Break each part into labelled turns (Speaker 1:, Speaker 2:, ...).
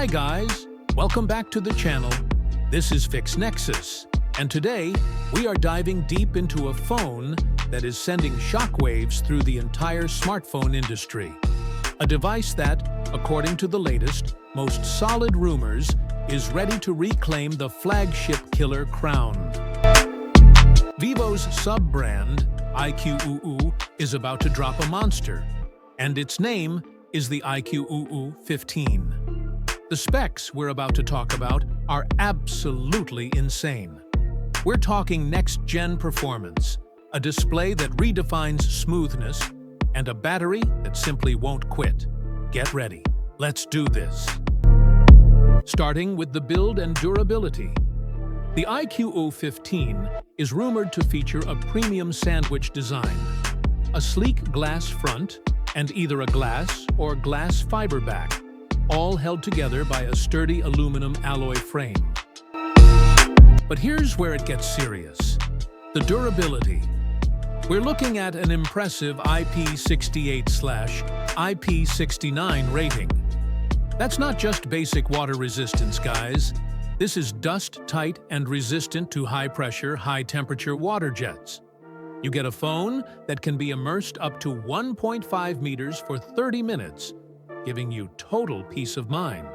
Speaker 1: Hi guys, welcome back to the channel. This is FixNexus, and today we are diving deep into a phone that is sending shockwaves through the entire smartphone industry. A device that, according to the latest, most solid rumors, is ready to reclaim the Flagship Killer crown. Vivo's sub-brand, iQOO, is about to drop a monster, and its name is the iQOO 15. The specs we're about to talk about are absolutely insane. We're talking next-gen performance, a display that redefines smoothness, and a battery that simply won't quit. Get ready. Let's do this. Starting with the build and durability. The iQOO 15 is rumored to feature a premium sandwich design, a sleek glass front, and either a glass or glass fiber back, all held together by a sturdy aluminum alloy frame. But here's where it gets serious. The durability. We're looking at an impressive IP68/IP69 rating. That's not just basic water resistance, guys. This is dust-tight and resistant to high-pressure, high-temperature water jets. You get a phone that can be immersed up to 1.5 meters for 30 minutes, giving you total peace of mind.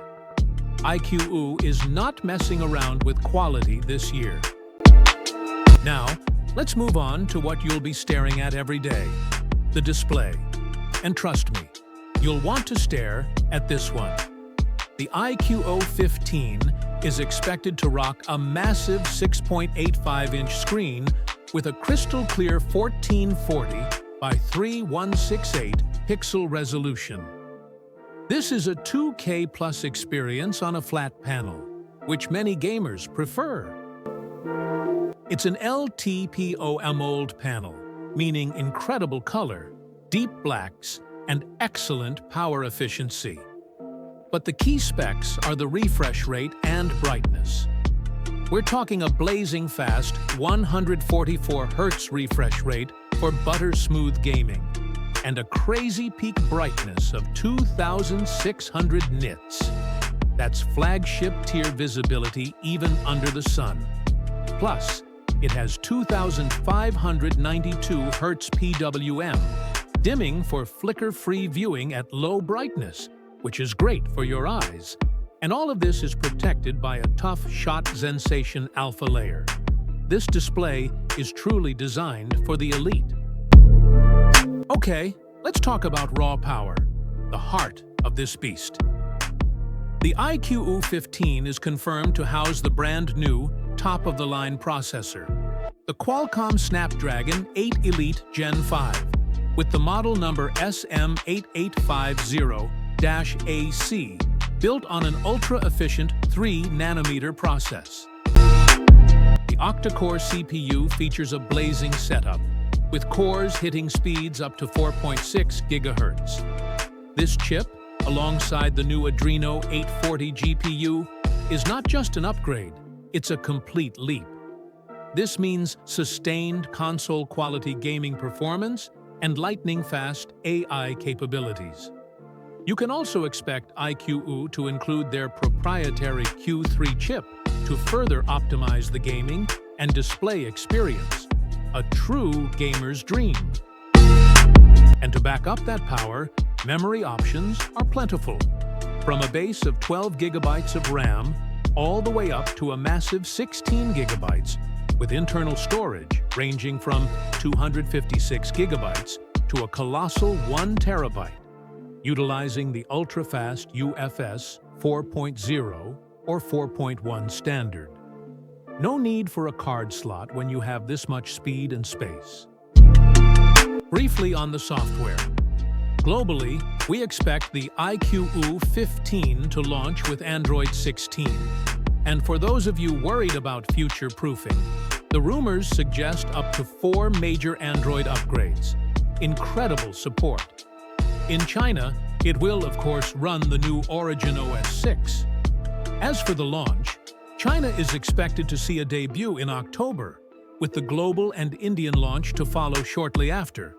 Speaker 1: iQOO is not messing around with quality this year. Now, let's move on to what you'll be staring at every day, the display. And trust me, you'll want to stare at this one. The iQOO 15 is expected to rock a massive 6.85-inch screen with a crystal-clear 1440 by 3168 pixel resolution. This is a 2K plus experience on a flat panel, which many gamers prefer. It's an LTPO AMOLED panel, meaning incredible color, deep blacks, and excellent power efficiency. But the key specs are the refresh rate and brightness. We're talking a blazing fast 144 Hz refresh rate for butter-smooth gaming, and a crazy peak brightness of 2,600 nits. That's flagship-tier visibility even under the sun. Plus, it has 2,592 Hz PWM, dimming for flicker-free viewing at low brightness, which is great for your eyes. And all of this is protected by a tough shot sensation alpha layer. This display is truly designed for the elite. Okay, let's talk about raw power, the heart of this beast. The iQOO 15 is confirmed to house the brand new, top-of-the-line processor, the Qualcomm Snapdragon 8 Elite Gen 5, with the model number SM8850-AC, built on an ultra-efficient 3-nanometer process. The octa-core CPU features a blazing setup, with cores hitting speeds up to 4.6 GHz. This chip, alongside the new Adreno 840 GPU, is not just an upgrade, it's a complete leap. This means sustained console-quality gaming performance and lightning-fast AI capabilities. You can also expect iQOO to include their proprietary Q3 chip to further optimize the gaming and display experience, a true gamer's dream. And to back up that power, memory options are plentiful, from a base of 12 GB of RAM all the way up to a massive 16 GB, with internal storage ranging from 256 GB to a colossal 1 TB. Utilizing the ultra-fast UFS 4.0 or 4.1 standard. No need for a card slot when you have this much speed and space. Briefly on the software. Globally, we expect the iQOO 15 to launch with Android 16. And for those of you worried about future-proofing, the rumors suggest up to 4 major Android upgrades. Incredible support. In China, it will, of course, run the new Origin OS 6. As for the launch, China is expected to see a debut in October, with the global and Indian launch to follow shortly after,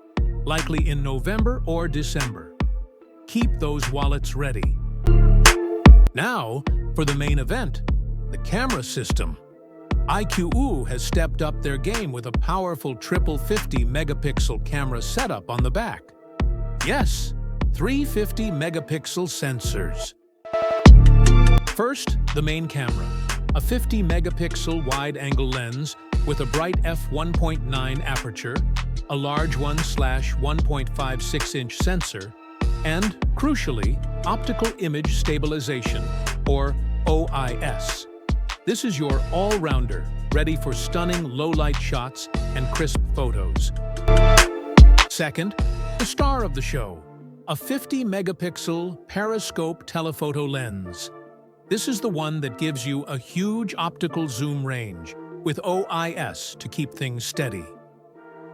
Speaker 1: likely in November or December. Keep those wallets ready. Now, for the main event, the camera system. iQOO has stepped up their game with a powerful triple 50-megapixel camera setup on the back. Yes, 3 50-megapixel sensors. First, the main camera, a 50-megapixel wide-angle lens with a bright f1.9 aperture, a large 1/1.56-inch sensor, and, crucially, optical image stabilization, or OIS. This is your all-rounder, ready for stunning low-light shots and crisp photos. Second, the star of the show, a 50-megapixel Periscope Telephoto lens. This is the one that gives you a huge optical zoom range, with OIS to keep things steady.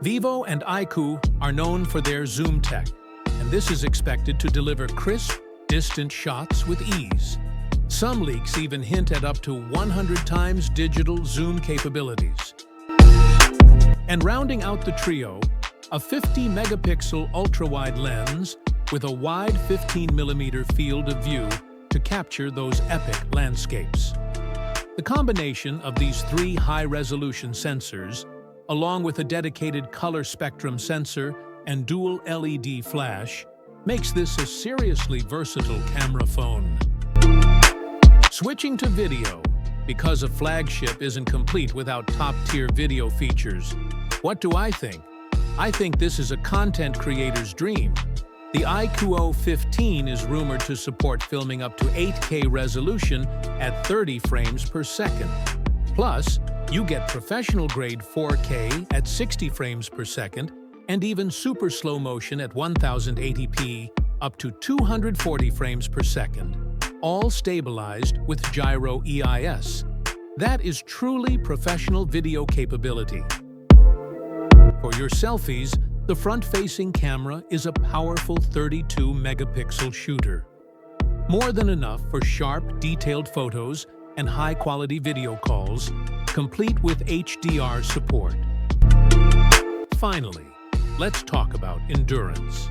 Speaker 1: Vivo and iQOO are known for their zoom tech, and this is expected to deliver crisp, distant shots with ease. Some leaks even hint at up to 100 times digital zoom capabilities. And rounding out the trio, a 50-megapixel ultra-wide lens with a wide 15mm field of view to capture those epic landscapes. The combination of these 3 high-resolution sensors, along with a dedicated color spectrum sensor and dual LED flash, makes this a seriously versatile camera phone. Switching to video, because a flagship isn't complete without top-tier video features. What do I think? I think this is a content creator's dream. The iQOO 15 is rumored to support filming up to 8K resolution at 30 frames per second. Plus, you get professional-grade 4K at 60 frames per second and even super slow motion at 1080p up to 240 frames per second, all stabilized with gyro EIS. That is truly professional video capability. For your selfies, the front-facing camera is a powerful 32-megapixel shooter. More than enough for sharp, detailed photos and high-quality video calls, complete with HDR support. Finally, let's talk about endurance.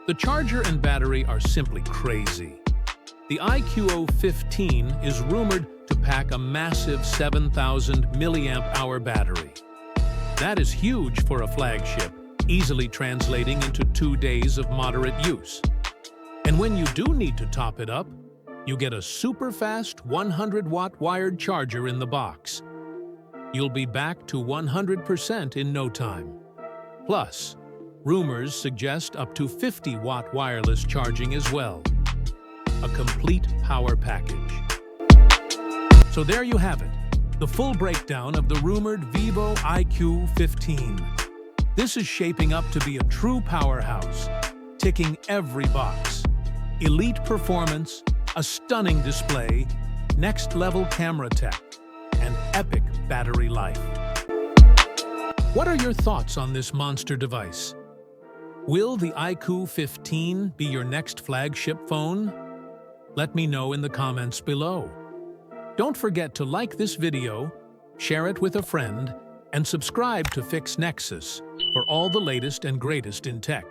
Speaker 1: The charger and battery are simply crazy. The iQOO 15 is rumored to pack a massive 7,000 milliamp-hour battery. That is huge for a flagship, easily translating into 2 days of moderate use. And when you do need to top it up, you get a super-fast 100-watt wired charger in the box. You'll be back to 100% in no time. Plus, rumors suggest up to 50-watt wireless charging as well. A complete power package. So there you have it, the full breakdown of the rumored Vivo iQOO 15. This is shaping up to be a true powerhouse, ticking every box. Elite performance, a stunning display, next-level camera tech, and epic battery life. What are your thoughts on this monster device? Will the iQOO 15 be your next flagship phone? Let me know in the comments below. Don't forget to like this video, share it with a friend, and subscribe to FixNexus for all the latest and greatest in tech.